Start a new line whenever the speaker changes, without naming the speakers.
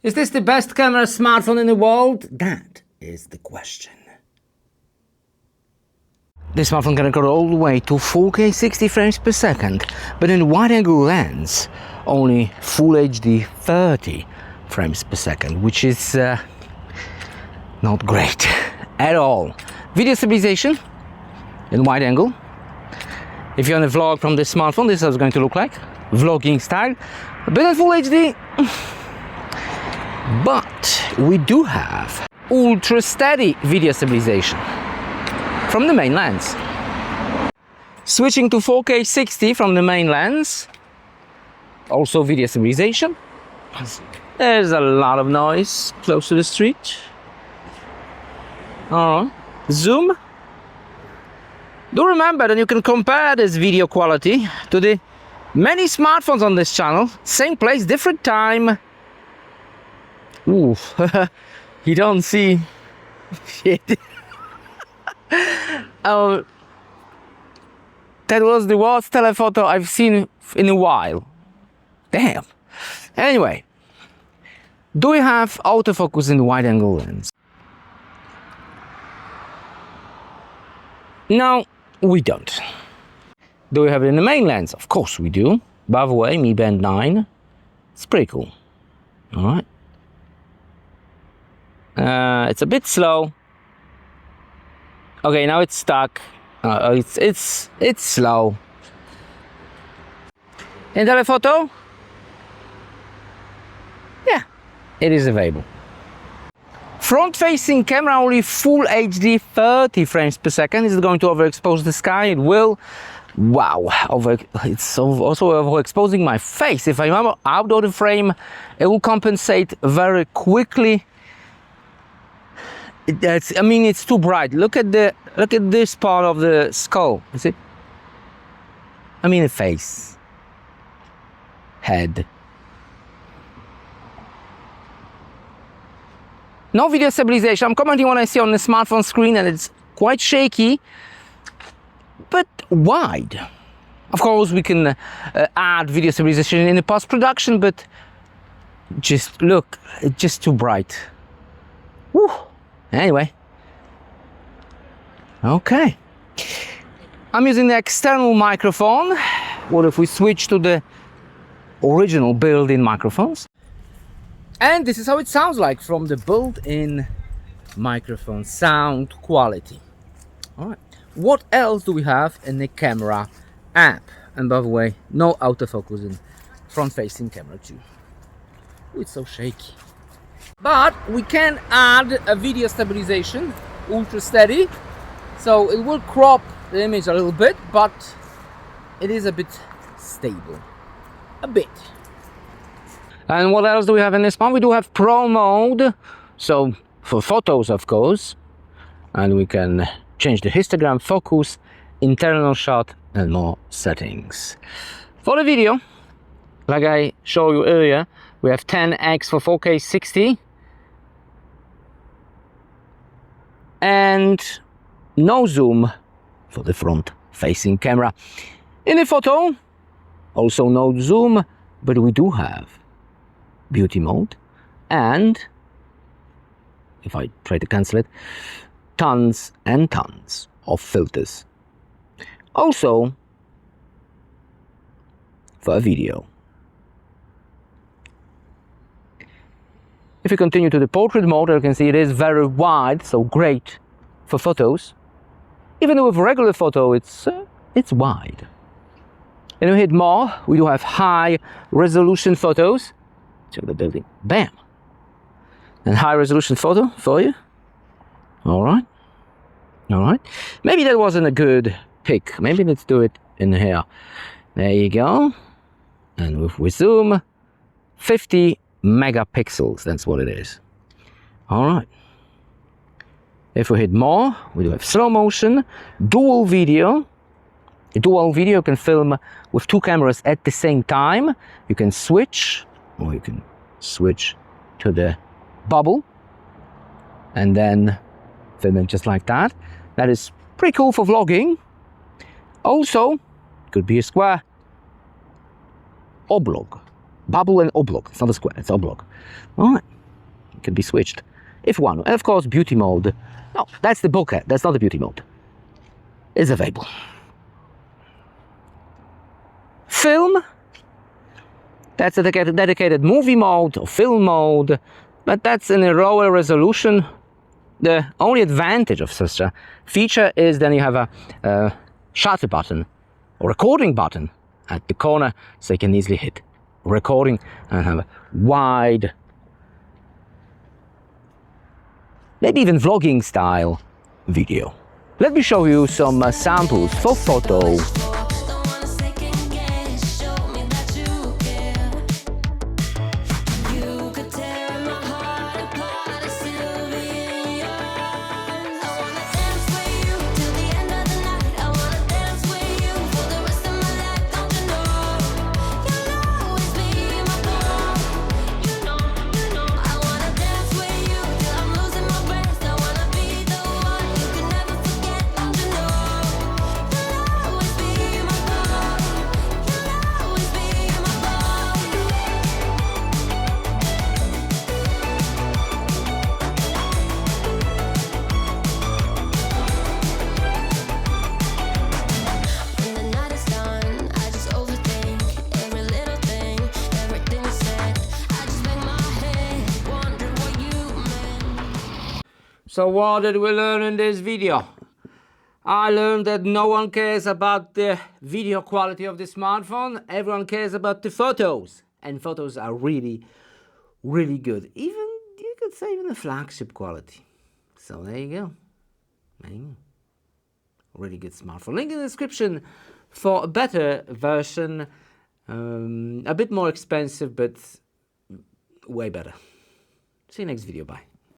Is this the best camera smartphone in the world? That is the question. This smartphone can record all the way to 4K 60 frames per second, but in the wide-angle lens, only Full HD 30 frames per second, which is not great at all. Video stabilization in wide angle. If you're on a vlog from this smartphone, this is how it's going to look like, vlogging style, a bit in Full HD. But we do have ultra steady video stabilization from the main lens. Switching to 4K 60 from the main lens, also video stabilization. There's a lot of noise close to the street. Alright, zoom. Do remember that you can compare this video quality to the many smartphones on this channel. Same place, different time. Ooh, you don't see shit. Oh, that was the worst telephoto I've seen in a while. Damn. Anyway, do we have autofocus in the wide-angle lens? No, we don't. Do we have it in the main lens? Of course we do. By the way, Mi Band 9. It's pretty cool. All right. It's a bit slow. Okay, now it's stuck. It's slow. In telephoto? Yeah, it is available. Front-facing camera, only Full HD 30 frames per second. Is it going to overexpose the sky? It will. Wow, it's also overexposing my face. If I'm out of the frame, it will compensate very quickly. I mean, it's too bright. Look at this part of the skull. You see? I mean, the face, head. No video stabilization. I'm commenting what I see on the smartphone screen, and it's quite shaky, but wide. Of course, we can add video stabilization in the post-production, but just look, it's just too bright. Woo. Anyway, okay. I'm using the external microphone. What if we switch to the original built-in microphones? And this is how it sounds like from the built-in microphone sound quality. All right. What else do we have in the camera app? And by the way, no autofocus in front-facing camera too. Ooh, it's so shaky. But we can add a video stabilization, ultra steady. So it will crop the image a little bit, but it is a bit stable. A bit. And what else do we have in this one? We do have Pro mode, so for photos, of course, and we can change the histogram, focus, internal shot, and more settings. For the video, like I showed you earlier, we have 10x for 4K 60, and no zoom for the front-facing camera. In the photo, also no zoom, but we do have beauty mode, and if I try to cancel it, tons and tons of filters. Also for a video. If you continue to the portrait mode, you can see it is very wide, so great for photos. Even with regular photo, it's wide. And we hit more, we do have high resolution photos. Check the building. Bam! And high resolution photo for you. Alright. Alright. Maybe that wasn't a good pick. Maybe let's do it in here. There you go. And if we zoom, 50 megapixels. That's what it is. Alright. If we hit more, we do have slow motion, dual video. A dual video can film with two cameras at the same time. You can switch, or you can switch to the bubble and then film it just like that. That is pretty cool for vlogging. Also, could be a square oblong bubble and oblong. It's not a square, it's oblong. All right, it can be switched if one. And of course, beauty mode. No, that's the bokeh, that's not the beauty mode. It's available. Film. That's a dedicated movie mode or film mode, but that's in a lower resolution. The only advantage of such a feature is then you have a shutter button or recording button at the corner, so you can easily hit recording and have a wide, maybe even vlogging style video. Let me show you some samples for photo. So what did we learn in this video? I learned that no one cares about the video quality of the smartphone. Everyone cares about the photos. And photos are really, really good. Even, you could say, even the flagship quality. So there you go. Really good smartphone. Link in the description for a better version. A bit more expensive, but way better. See you next video. Bye.